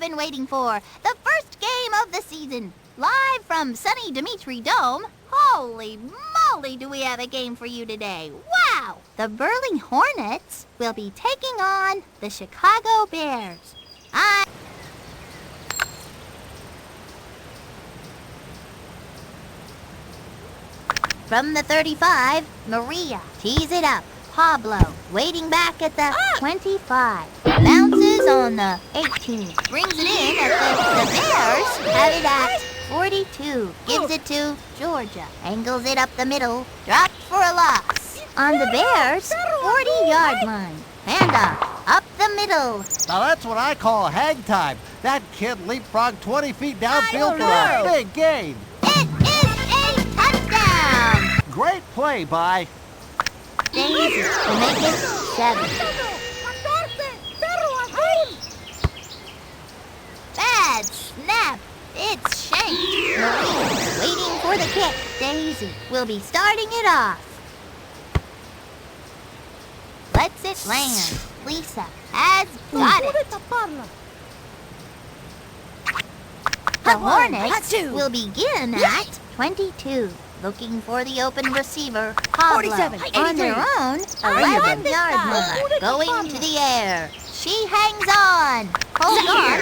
been waiting for. The first game of the season. Live from sunny Dimitri Dome. Holy moly, do we have a game for you today. Wow! The Burly Hornets will be taking on the Chicago Bears. From the 35, Maria tees it up. Pablo waiting back at the 25. Bounces on the 18. Brings it in at the Bears have it at 42. Gives it to Georgia. Angles it up the middle. Dropped for a loss. On the Bears' 40-yard line. Handoff up the middle. Now that's what I call hang time. That kid leapfrogged 20 feet downfield for a big gain. It is a touchdown. Great play by Daisy to make it 7. Bad snap. It's shanked. Maria waiting for the kick. Daisy will be starting it off. Lets it land. Lisa has got it. The Hornets will begin at 22. Looking for the open receiver, Pablo, 47, on their own 11-yard line, going to the air. She hangs on, holds on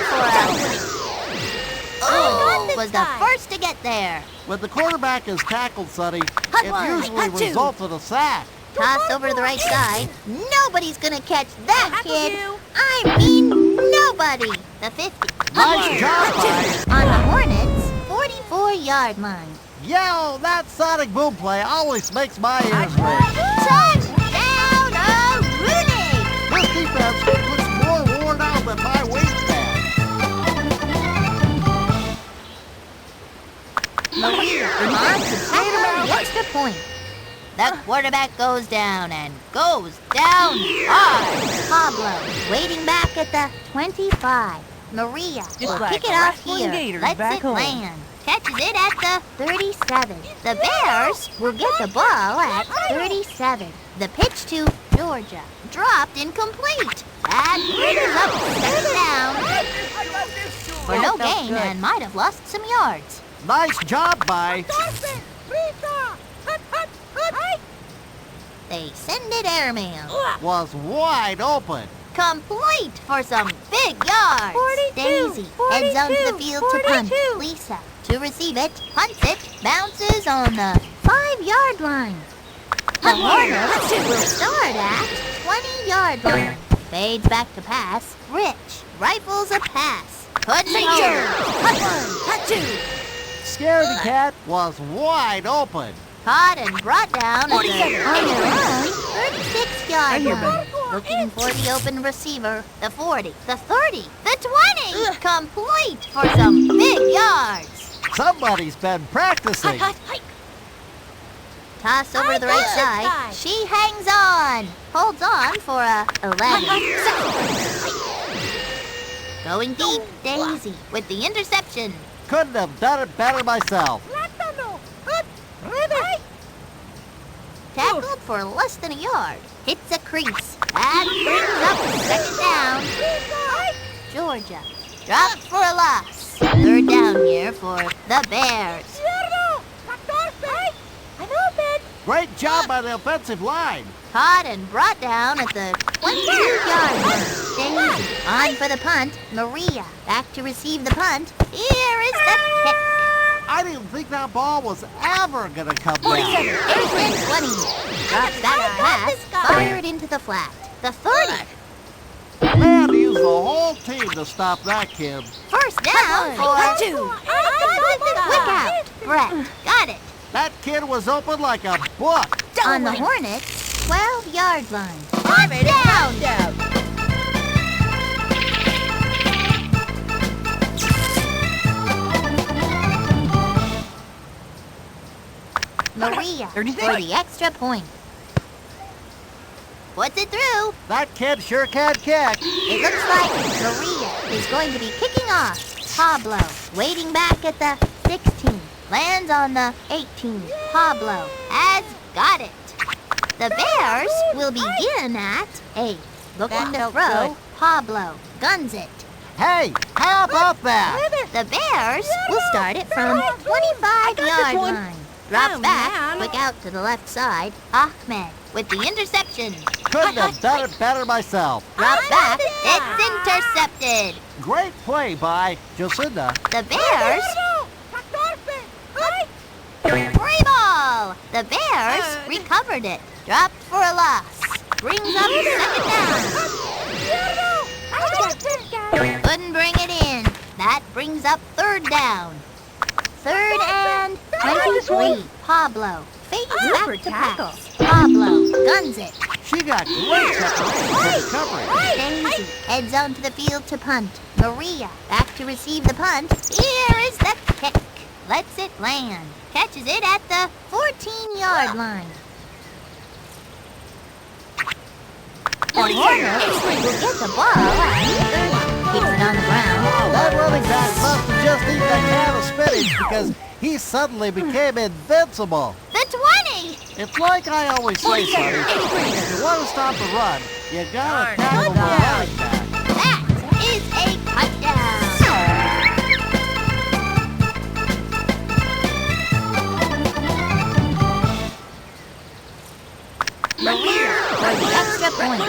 for was the first to get there. when the quarterback is tackled, Sonny, it usually results in a sack. Tossed over to the right side. Nobody's gonna catch that kid. I mean, nobody. The 50. Nice job, On the Hornets' 44-yard line. Yo, that sonic boom play always makes my ears ring. Touchdown, Rooney! This defense looks more worn out than my wingspan. Maria on to tackle the extra point. The quarterback goes down and goes down hard. Pablo waiting back at the 25. Maria will kick it off here. Lets it land. Catches it at the 37. The Bears will get the ball at 37. The pitch to Georgia. Dropped incomplete. That brings up second down. For no gain and might have lost some yards. Nice job by... They send it airmail. Was wide open. Complete for some big yards. 42, Daisy heads onto the field to punt. 42. Lisa to receive it, punts it, bounces on the 5-yard line. The Hornets will start at 20-yard line. Fades back to pass. Rich rifles a pass. Puts it over. Hut one, hut two. Scaredy cat was wide open. Caught and brought down on their own 36-yard line. Looking for the open receiver. The 40, the 30, the 20. Complete for some big yards. Somebody's been practicing. Toss over the right side. She hangs on. Holds on for a 11. Going deep, Daisy with the interception. Couldn't have done it better myself. Tackled for less than a yard. Hits a crease. That brings up second down. Georgia dropped for a loss. Third down here for the Bears. Great job by the offensive line. Caught and brought down at the 22-yard line. Daisy on for the punt. Maria back to receive the punt. Here is the kick. I didn't think that ball was ever going to come down. There's the 20. Drops back pass. Fired into the flat. The 30. Man, to use the whole team to stop that kid. First down for 2. Quick out. Brett got it. That kid was open like a book. On the Hornets' 12-yard line. Touchdown! Maria for the extra point. Puts it through. That kid sure can kick. It looks like Maria is going to be kicking off. Pablo waiting back at the 16. Lands on the 18. Pablo has got it. The Bears will begin at 8. Looking to throw. Pablo guns it. Hey, how about that? The Bears will start it from 25-yard line. Drop back, quick out to the left side. Ahmed with the interception. Couldn't have done it better myself. Drop back, it's intercepted. Great play by Jacinda. The Bears. Free ball. The Bears recovered it. Dropped for a loss. Brings up second down. Couldn't bring it in. That brings up third down. Third and 23. Pablo fades back to pass. Pablo guns it. She got great separation for recovery. Daisy heads onto the field to punt. Maria back to receive the punt. Here is the kick. Lets it land. Catches it at the 14-yard line. The Hornets will get the ball at 30. Keeps it on the ground. That running back must have just eaten a can of spinach because he suddenly became invincible. The 20! It's like I always say, Sonny, if you want to stop the run, you gotta tackle the running back. That is a touchdown! Maria for the extra point.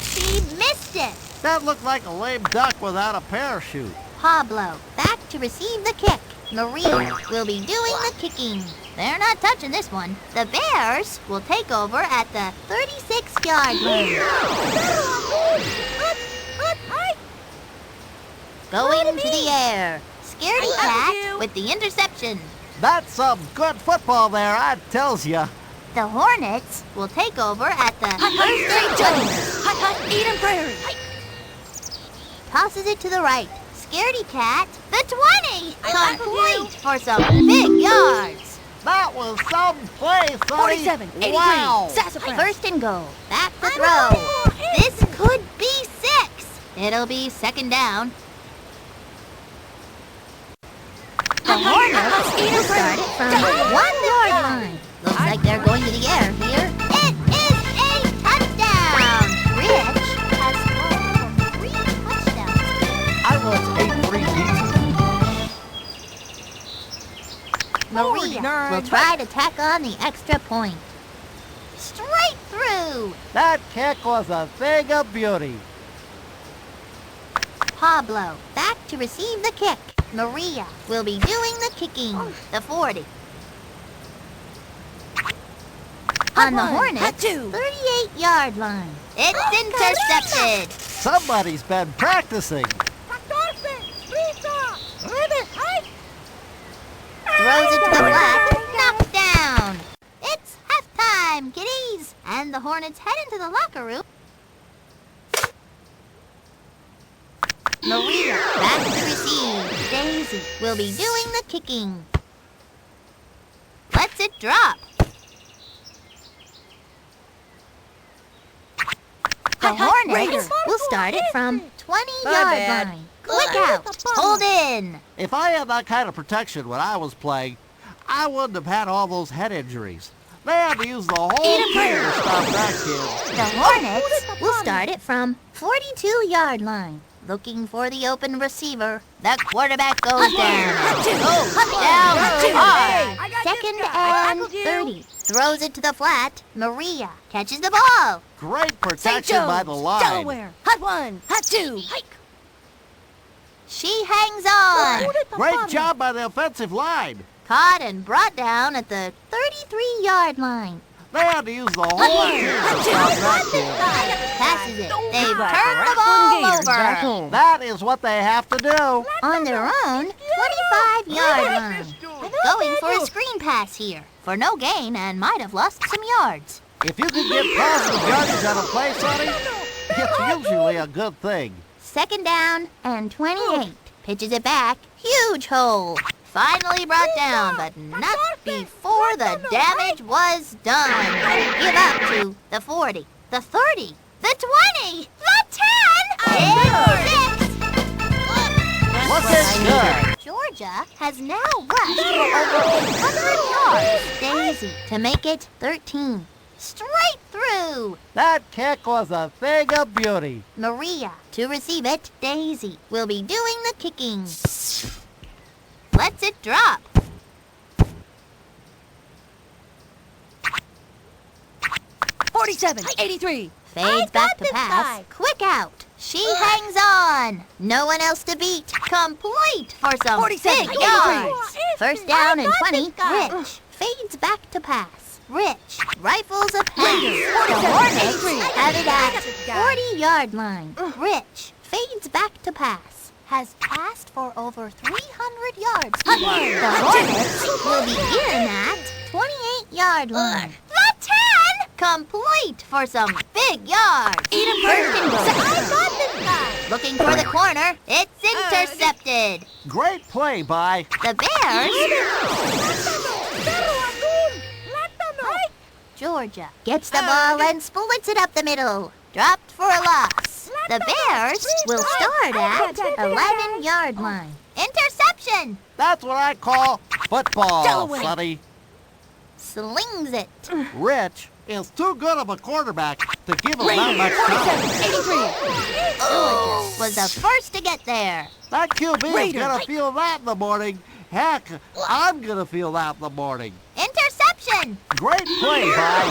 She missed it. That looked like a lame duck without a parachute. Pablo back to receive the kick. Maria will be doing the kicking. They're not touching this one. The Bears will take over at the 36-yard line. Going to the air. Scaredy Cat with the interception. That's some good football there, I tells ya. The Hornets will take over at the first and 20. Eden Prairie. Tosses it to the right. Scaredy Cat, the 20. Complete for some big yards. That was some play, Sonny. 47, 83. Wow. Sassafras. First and goal. Back to throw. This could be 6. It'll be second down. The Hornets will start it from the 1-yard line. Looks like they're going to the air here. It is a touchdown! Rich has scored for 3 touchdowns. I once ate 3 pizzas. Maria will try to tack on the extra point. Straight through! That kick was a thing of beauty. Pablo back to receive the kick. Maria will be doing the kicking. The 40. On the Hornets, 38-yard line. It's intercepted. Somebody's been practicing. Throws it to the flat. Knocked down. It's halftime, kiddies. And the Hornets head into the locker room. Maria back to receive. Daisy will be doing the kicking. Lets it drop. The Hornets will start it from 20-yard line. Quick out. Hold in. If I had that kind of protection when I was playing, I wouldn't have had all those head injuries. They had to use the whole team to stop that kid. The Hornets will start it from 42-yard line. Looking for the open receiver. The quarterback goes down. Down hard. Second and 30. Throws it to the flat. Maria catches the ball. Great protection by the line. Delaware. Hot 1, hot 2. Hike. She hangs on. Great job by the offensive line. Caught and brought down at the 33-yard line. They had to use the whole team to stop that kid. Passes it. They've turned the ball over. That is what they have to do. On their own 25-yard line. Going for a screen pass here. For no gain and might have lost some yards. If you can get positive yardage on a play, Sonny, it's usually a good thing. Second down and 28. Pitches it back. Huge hole. Finally brought down, but not before the damage was done. Give up to the 40, the 30, the 20, the 10, and 6. What's this good? Georgia has now rushed for over 100 yards. Daisy to make it 13. Straight through. That kick was a thing of beauty. Maria, to receive it, Daisy will be doing the kicking. Lets it drop. $47.83. Fades back to pass. Quick out. She hangs on. No one else to beat. Complete for some 47, big yards. 83. First down and 20. this guy. Rich fades back to pass. Rich rifles a pass. Raiders, The 47, Hornets 83. have it I at got this guy. 40-yard line. Rich fades back to pass. Has passed for over 300 yards. The Hornets will begin at 28-yard line. The 10! Complete for some big yards. First and goal. I got this guy. Looking for the corner. It's intercepted. Great play by... The Bears, Georgia, gets the ball and splits it up the middle. Dropped for a loss. The Bears will start at 11-yard line. Interception. That's what I call football, Delaware. Sonny. Slings it. Rich is too good of a quarterback to give him that much time. 47.83. Georgia was the first to get there. That QB is Raiders. gonna feel that in the morning. Heck, I'm gonna feel that in the morning. Interception. Great play by...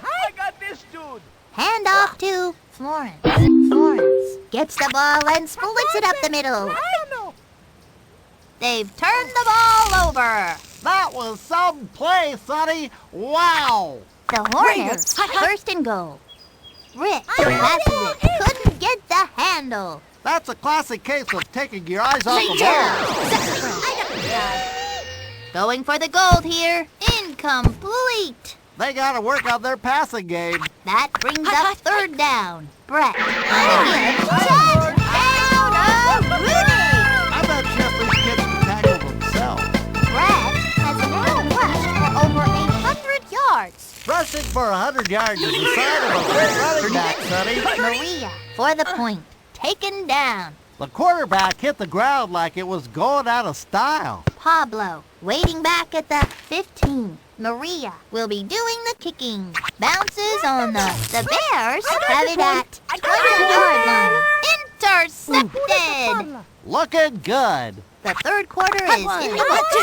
I got this dude. Hand off to Florence. Florence gets the ball and splits it up the middle. They've turned the ball over. That was some play, Sonny. Wow. The Hornets, first and goal. Rich passes it. Couldn't get the handle. That's a classic case of taking your eyes off the Great ball. job. Going for the gold here. Incomplete. They gotta work on their passing game. That brings up third down. Brett on the give. Touchdown of Rudy. I'm not sure if these kids can tackle themselves. Brett has now rushed for over 100 yards. Rushing for 100 yards is a sign of a great running back, Sonny. Maria for the point. Taken down. The quarterback hit the ground like it was going out of style. Pablo waiting back at the 15. Maria will be doing the kicking. Bounces on the Bears have it at 20-yard line. Intercepted. Looking good. The third quarter is in the books.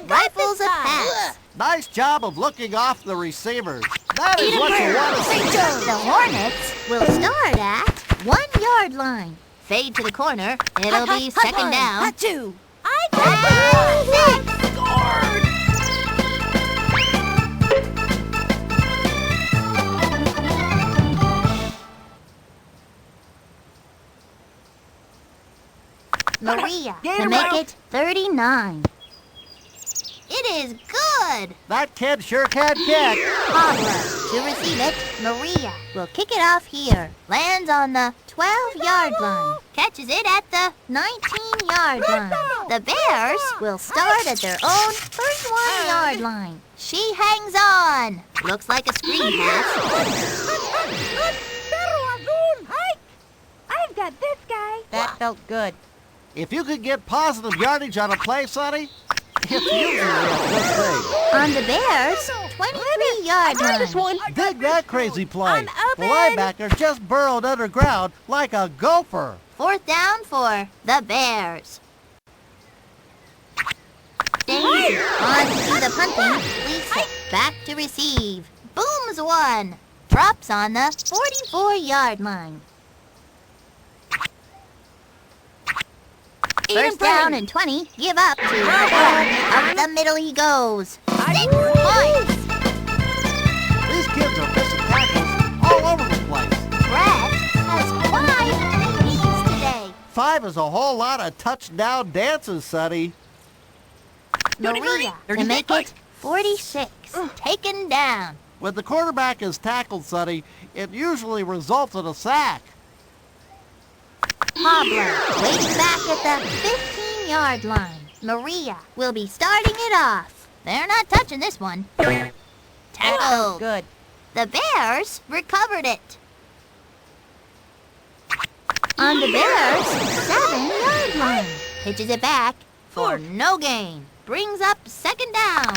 Rifles a pass. Nice job of looking off the receivers. That is what you want to see. The Hornets will start at 1-yard line. Fade to the corner. It'll be second down. Hot two. Six. Maria to make it 39. It is good. That kid sure can kick. Pablo to receive it. Maria will kick it off here. Lands on the 12-yard line. Catches it at the 19-yard line. The Bears will start at their own 31-yard line. She hangs on. Looks like a screen pass. I've got this guy. That felt good. If you could get positive yardage on a play, Sonny, it's usually a good thing. On the Bears' 23-yard line. Dig that crazy play. I'm The open. linebacker just burrowed underground like a gopher. Fourth down for the Bears. Daisy on to do the punting. Lisa back to receive. Booms one. Drops on the 44-yard line. First down and 20. Give up to up the middle he goes. 6 points. These kids are missing tackles all over the place. Brett has 5 TDs today. 5 is a whole lot of touchdown dances, Sonny. Maria to make it 46. Taken down. When the quarterback is tackled, Sonny, it usually results in a sack. Pablo waiting back at the 15-yard line. Maria will be starting it off. They're not touching this one. Tackled. Good. The Bears recovered it. On the Bears' 7-yard line. Pitches it back for no gain. Brings up second down.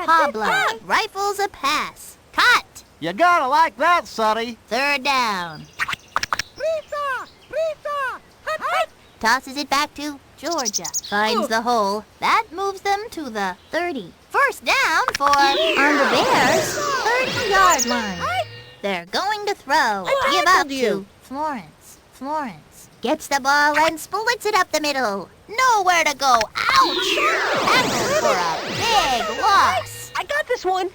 Pablo rifles a pass. Cut! You gotta like that, Sonny. Third down. Prisa! Prisa! Hut, hut! Tosses it back to Georgia. Finds the hole. That moves them to the 30. First down for on the Bears' 30-yard line. They're going to throw. Give up to Florence. Florence gets the ball and splits it up the middle. Nowhere to go. Ouch! Tackled for a big loss. I got this one.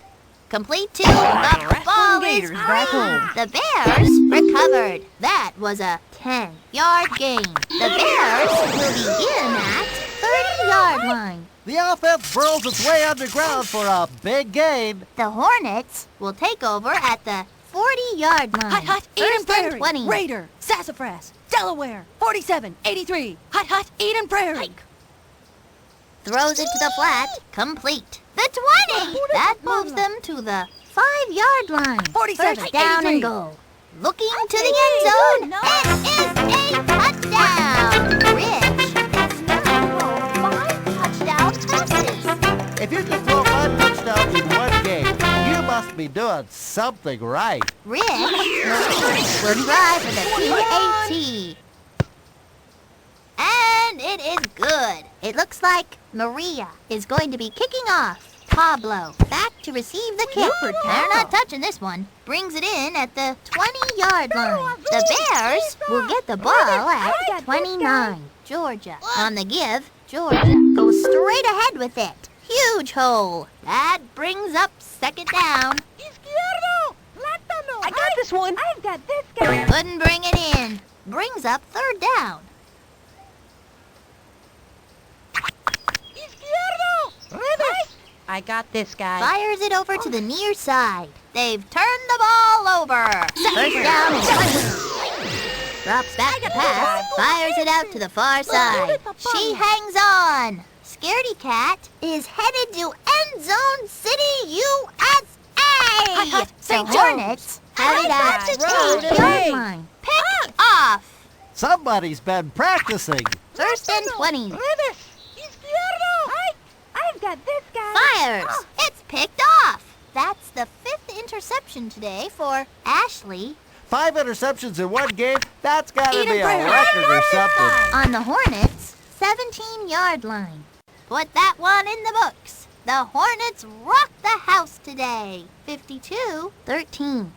Complete to the ball is back home. the Bears recovered. That was a 10-yard gain. The Bears will begin at 30-yard line. The offense burrows its way underground for a big gain. The Hornets will take over at the 40-yard line. Hut, hut, Eden First and Prairie, 20. Raider, Sassafras, Delaware, 47, 83. Hut, hut, Eden Prairie. Throws it to the flat. Complete. The 20. That moves them to the 5-yard line. 47, First down 83. and goal. Looking to the end zone. It is a touchdown. Rich has now 5 touchdown passes. If you can throw 5 touchdowns in one game, you must be doing something right. Rich will try for the PAT. And it is good. It looks like Maria is going to be kicking off. Pablo back to receive the kick. They're not touching this one. Brings it in at the 20-yard line. The Bears will get the ball at 29. Georgia on the give. Georgia goes straight ahead with it. Huge hole. That brings up second down. Izquierdo! Plátano! I got this one. I've got this guy. Couldn't bring it in. Brings up third down. Izquierdo! Reverse! I got this guy. Fires it over to the near side. They've turned the ball over. First down and 20. Drops back the pass. Fires it out to the far side. She hangs on. Scaredy Cat is headed to End Zone City, USA. hut, The St. Joe's. Hornets have it at the 8-yard line. Pick off. Somebody's been practicing. First and 20. Reverse! Izquierdo! I've got this guy. Fires. It's picked off. That's the 5th interception today for Ashley. 5 interceptions in one game, that's gotta Eden be a Prairie. record or something. On the Hornets' 17-yard line. Put that one in the books. The Hornets rocked the house today. 52-13.